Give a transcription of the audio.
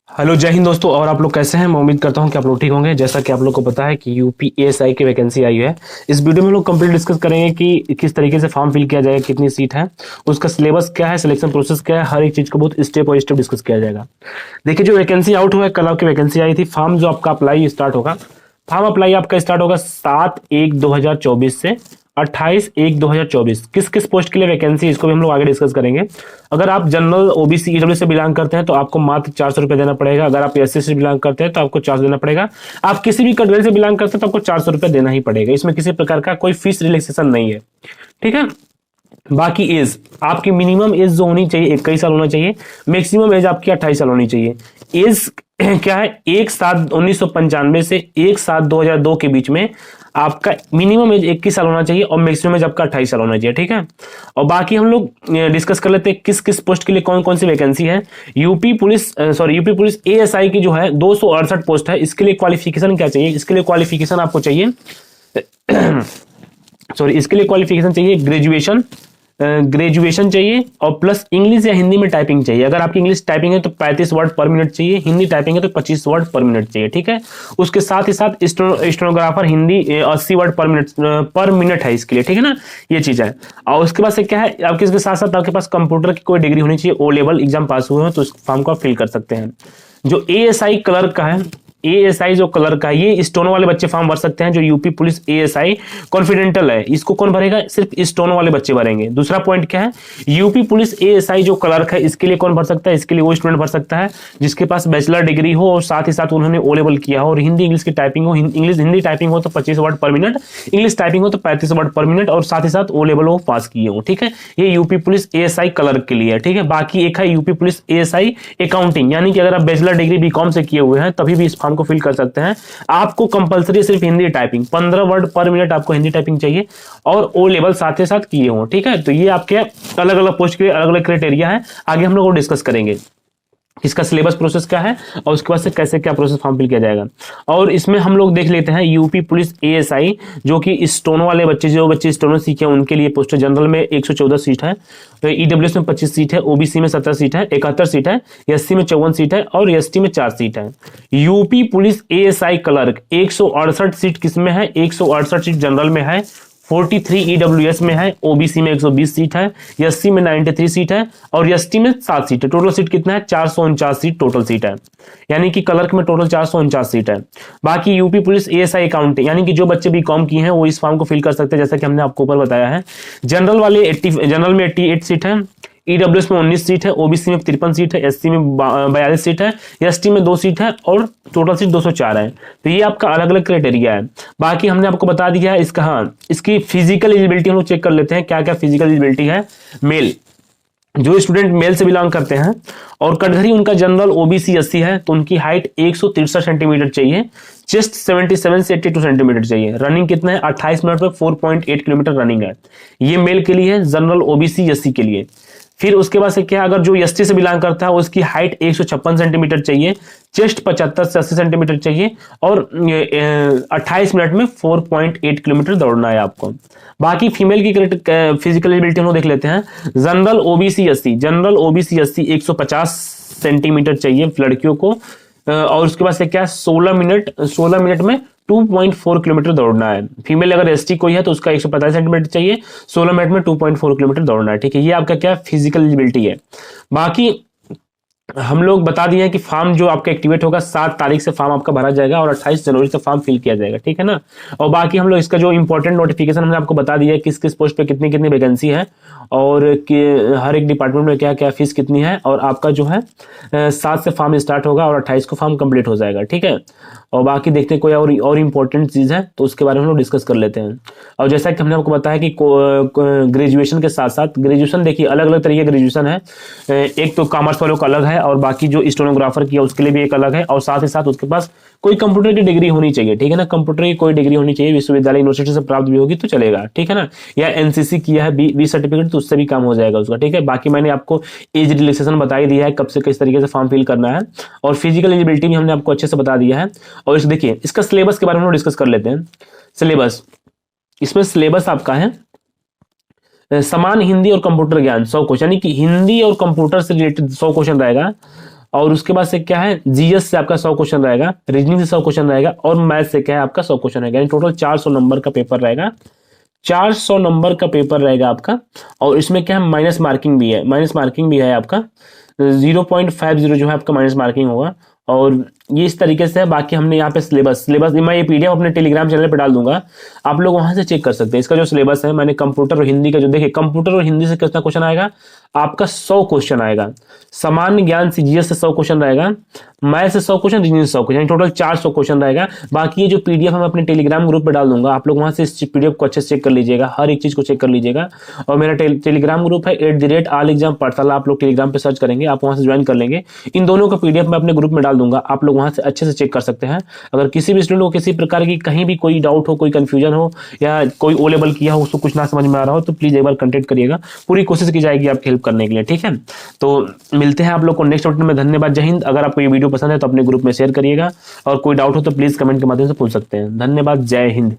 Hello जय हिंद दोस्तों। और आप लोग कैसे हैं? मैं उम्मीद करता हूं कि आप लोग ठीक होंगे। जैसा कि आप लोग को पता है कि यूपी एएसआई की वैकेंसी आई है। इस वीडियो में हम लोग कंप्लीट डिस्कस करेंगे कि किस तरीके से फॉर्म फिल किया जाएगा, कितनी सीट है, उसका सिलेबस क्या है, सिलेक्शन प्रोसेस क्या है, हर एक चीज को बहुत स्टेप बाय स्टेप डिस्कस किया जाएगा। देखिए, जो वैकेंसी आउट हुआ है, कल आपकी वैकेंसी आई थी। फॉर्म जो आपका अप्लाई स्टार्ट होगा, फॉर्म अप्लाई आपका स्टार्ट होगा 7/1/2024 से 28/1/2024। किस किस पोस्ट के लिए वैकेंसी, इसको भी हम लोग आगे डिस्कस करेंगे। अगर आप जनरल ओबीसी ईडब्ल्यू से बिलोंग करते हैं तो आपको मात्र 400 रुपये देना पड़ेगा। अगर आप एससी से बिलोंग करते हैं तो आपको 400 देना पड़ेगा। आप किसी भी कैटेगरी से बिलोंग करते हैं तो आपको 400 रुपये देना ही पड़ेगा। इसमें किसी प्रकार का कोई फीस रिलैक्सेशन नहीं है, ठीक है। बाकी एज, आपकी मिनिमम एज जो होनी चाहिए 21 साल होना चाहिए। मैक्सिमम एज आपकी 28 साल होनी चाहिए। एज क्या है, 1/7/1995 से 1/7/2002 के बीच में आपका मिनिमम एज 21 साल होना चाहिए और मैक्सिमम एज आपका 28 साल होना चाहिए, ठीक है। और बाकी हम लोग डिस्कस कर लेते हैं किस किस पोस्ट के लिए कौन कौन सी वैकेंसी है। यूपी पुलिस एएसआई की जो है 268 पोस्ट है। इसके लिए क्वालिफिकेशन क्या चाहिए? इसके लिए क्वालिफिकेशन आपको चाहिए इसके लिए क्वालिफिकेशन चाहिए ग्रेजुएशन चाहिए और प्लस इंग्लिश या हिंदी में टाइपिंग चाहिए। अगर आपकी इंग्लिश टाइपिंग है तो 35 वर्ड पर मिनट चाहिए, हिंदी टाइपिंग है तो 25 वर्ड पर मिनट चाहिए, ठीक है। उसके साथ ही साथ स्टेनोग्राफर हिंदी 80 वर्ड पर मिनट है इसके लिए, ठीक है ना। ये चीज है। और उसके बाद से क्या है, आपके इसके साथ साथ आपके पास कंप्यूटर की कोई डिग्री होनी चाहिए। ओ लेवल एग्जाम पास हुए हो तो उस फॉर्म को आप फिल कर सकते हैं। जो एएसआई क्लर्क का है, एएसआई जो कलर का है, ये स्टोनो वाले बच्चे फॉर्म भर सकते हैं। जो यूपी पुलिस एएसआई कॉन्फिडेंटल है, इसको कौन भरेगा? सिर्फ स्टोनो वाले बच्चे भरेंगे। दूसरा पॉइंट क्या है, यूपी पुलिस एएसआई जो क्लर्क है, इसके लिए कौन भर सकता है? इसके लिए वो स्टूडेंट भर सकता है जिसके पास बैचलर डिग्री हो और साथ ही साथ उन्होंने ओ लेवल किया हो और हिंदी इंग्लिश की टाइपिंग हो। इंग्लिश हिंदी टाइपिंग हो तो 25 वर्ड पर मिनट, इंग्लिश टाइपिंग हो तो 35 वर्ड पर मिनट और साथ ही साथ ओ लेवल हो पास किए हो, ठीक है। ये यूपी पुलिस एएसआई क्लर्क के लिए है, ठीक है। बाकी एक है यूपी पुलिस एएसआई अकाउंटिंग, यानी कि अगर आप बैचलर डिग्री बीकॉम से किए हुए हैं तभी भी इस फॉर्म को फिल कर सकते हैं। आपको कंपलसरी सिर्फ हिंदी टाइपिंग 15 वर्ड पर मिनट आपको हिंदी टाइपिंग चाहिए और ओ लेवल साथ ही साथ किए हो, ठीक है। तो ये आपके अलग अलग पोस्ट के अलग अलग क्राइटेरिया है। आगे हम लोग डिस्कस करेंगे इसका सिलेबस प्रोसेस क्या है और उसके बाद से कैसे क्या प्रोसेस फॉर्म फिल किया जाएगा। और इसमें हम लोग देख लेते हैं यूपी पुलिस एएसआई, जो कि स्टोनो वाले बच्चे, जो बच्चे स्टोनो सीखे उनके लिए पोस्ट है। जनरल में 114 सीट है, ईडब्ल्यूएस में 25 सीट है, ओबीसी में 17 सीट है, 71 सीट है, एससी में 54 सीट है और एसटी में 4 सीट है। UP police ASI clerk 168 seat किसमें है? 168 सीट जनरल में है, 43 ईडब्ल्यूएस में है, ओबीसी में 120 सीट है, एससी में 93 सीट है और एसटी में 7 सीट है। टोटल सीट कितना है? 449 सीट टोटल सीट है, यानी कि क्लर्क में टोटल 449 सीट है। बाकी यूपी पुलिस एएसआई अकाउंटिंग, यानी कि जो बच्चे बीकॉम किए हैं वो इस फॉर्म को फिल कर सकते हैं, जैसा कि हमने आपको ऊपर बताया है। जनरल में 88 सीट है, ईडब्ल्यूएस में 19 सीट है, ओबीसी में 53 सीट है, एससी में 42 सीट है, एसटी में 2 सीट है और टोटल सीट 204 है। तो ये आपका अलग अलग क्राइटेरिया है। बाकी हमने आपको बता दिया है इसका, हाँ, इसकी फिजिकल एलिजिबिलिटी हम लोग चेक कर लेते हैं क्या क्या फिजिकल एलिजिबिलिटी है। मेल, जो स्टूडेंट मेल से बिलोंग करते हैं और कटघरी उनका जनरल ओबीसी एससी है तो उनकी हाइट 163 सेंटीमीटर चाहिए, चेस्ट 77 से 82 सेंटीमीटर चाहिए। रनिंग कितना है? 28 मिनट में 4.8 किलोमीटर रनिंग है। ये मेल के लिए है, जनरल ओबीसी एससी के लिए। फिर उसके बाद से क्या, अगर जो एसटी से बिलोंग करता है उसकी हाइट 156 सेंटीमीटर चाहिए, चेस्ट 75 से 80 सेंटीमीटर चाहिए और 28 मिनट में 4.8 किलोमीटर दौड़ना है आपको। बाकी फीमेल की फिजिकल एबिलिटी हम लोग देख लेते हैं। जनरल ओबीसी एससी 150 सेंटीमीटर चाहिए लड़कियों को और उसके बाद से क्या, 16 मिनट में 2.4 किलोमीटर दौड़ना है। फीमेल अगर एसटी कोई है तो उसका 145 सेंटीमीटर चाहिए, 16 मिनट में 2.4 किलोमीटर दौड़ना है, ठीक है। ये आपका क्या फिजिकल एलिजिबिलिटी है। बाकी हम लोग बता दिए हैं कि फॉर्म जो आपका एक्टिवेट होगा 7 तारीख से फॉर्म आपका भरा जाएगा और 28 जनवरी से फॉर्म फिल किया जाएगा, ठीक है ना। और बाकी हम लोग इसका जो इंपॉर्टेंट नोटिफिकेशन हमने आपको बता दिया है किस किस पोस्ट पे कितनी कितनी वैकेंसी है और हर एक डिपार्टमेंट में क्या क्या फीस कितनी है। और आपका जो है 7 से फॉर्म स्टार्ट होगा और 28 को फॉर्म कंप्लीट हो जाएगा, ठीक है। और बाकी देखते हैं कोई और इंपॉर्टेंट चीज़ है तो उसके बारे में हम लोग डिस्कस कर लेते हैं। और जैसा कि हमने आपको बताया कि ग्रेजुएशन के साथ साथ ग्रेजुएशन, देखिए अलग अलग तरीके ग्रेजुएशन है। एक तो कॉमर्स वालों का अलग है और बाकी जो स्टेनोग्राफर किया उसके लिए भी एक अलग है और साथ ही साथ उसके पास कोई कंप्यूटर की डिग्री होनी चाहिए, ठीक है ना। कंप्यूटर की कोई डिग्री होनी चाहिए, विश्वविद्यालय यूनिवर्सिटी से प्राप्त भी होगी तो चलेगा, ठीक है ना। या एनसीसी किया है बी सर्टिफिकेट तो उससे भी काम हो जाएगा उसका, ठीक है। बाकी मैंने आपको एज रिलैक्सेशन बता ही दिया है, कब से किस तरीके से फॉर्म फिल करना है और फिजिकल एलिजिबिलिटी भी हमने आपको अच्छे से बता दिया है। और इस देखिए इसका सिलेबस के बारे में हम डिस्कस कर लेते हैं। सिलेबस, इसमें सिलेबस आपका है समान हिंदी और कंप्यूटर ज्ञान 100 क्वेश्चन, यानी कि हिंदी और कंप्यूटर से रिलेटेड 100 क्वेश्चन रहेगा। और उसके बाद से क्या है, जीएस से आपका 100 क्वेश्चन रहेगा, रीजनिंग से 100 क्वेश्चन रहेगा और मैथ से क्या है आपका 100 क्वेश्चन रहेगा, यानी टोटल 400 नंबर का पेपर रहेगा। 400 नंबर का पेपर रहेगा आपका। और इसमें क्या है, माइनस मार्किंग भी है, माइनस मार्किंग भी है आपका 0.50 जो है आपका माइनस मार्किंग होगा। और ये इस तरीके से है। बाकी हमने यहाँ पे सिलेबस मैं ये पीडीएफ अपने टेलीग्राम चैनल पे डाल दूंगा, आप लोग वहां से चेक कर सकते हैं। इसका जो सिलेबस है, मैंने कंप्यूटर और हिंदी का जो देखिए, कंप्यूटर और हिंदी से कितना क्वेश्चन आएगा आपका 100 क्वेश्चन आएगा, सामान्य ज्ञान सीजीएस से 100 क्वेश्चन रहेगा, मैथ से 100 क्वेश्चन, रीजनिंग से 100 क्वेश्चन, टोटल 400 क्वेश्चन रहेगा। बाकी ये जो पीडीएफ हम अपने टेलीग्राम ग्रुप पे डाल दूंगा, आप लोग वहां से इस पीडीएफ को अच्छे से चेक कर लीजिएगा, हर एक चीज को चेक कर लीजिएगा। और मेरा टेलीग्राम ग्रुप है @allexam पाठशाला, आप लोग टेलीग्राम पे सर्च करेंगे, आप वहां से ज्वाइन कर लेंगे। इन दोनों का पीडीएफ मैं अपने ग्रुप में डाल दूंगा, आप लोग वहां से अच्छे से चेक कर सकते हैं। अगर किसी भी स्टूडेंट को किसी प्रकार की कहीं भी कोई डाउट हो, कोई कंफ्यूजन हो, या कोई ओ लेवल किया हो उसको कुछ ना समझ में आ रहा हो, तो प्लीज एक बार कांटेक्ट करिएगा, पूरी कोशिश की जाएगी आपकी हेल्प करने के लिए, ठीक है। तो मिलते हैं आप लोग को नेक्स्ट वीडियो में। धन्यवाद, जय हिंद। अगर आपको ये वीडियो पसंद है तो अपने ग्रुप में शेयर करिएगा, और कोई डाउट हो तो प्लीज कमेंट के माध्यम से पूछ सकते हैं। धन्यवाद, जय हिंद।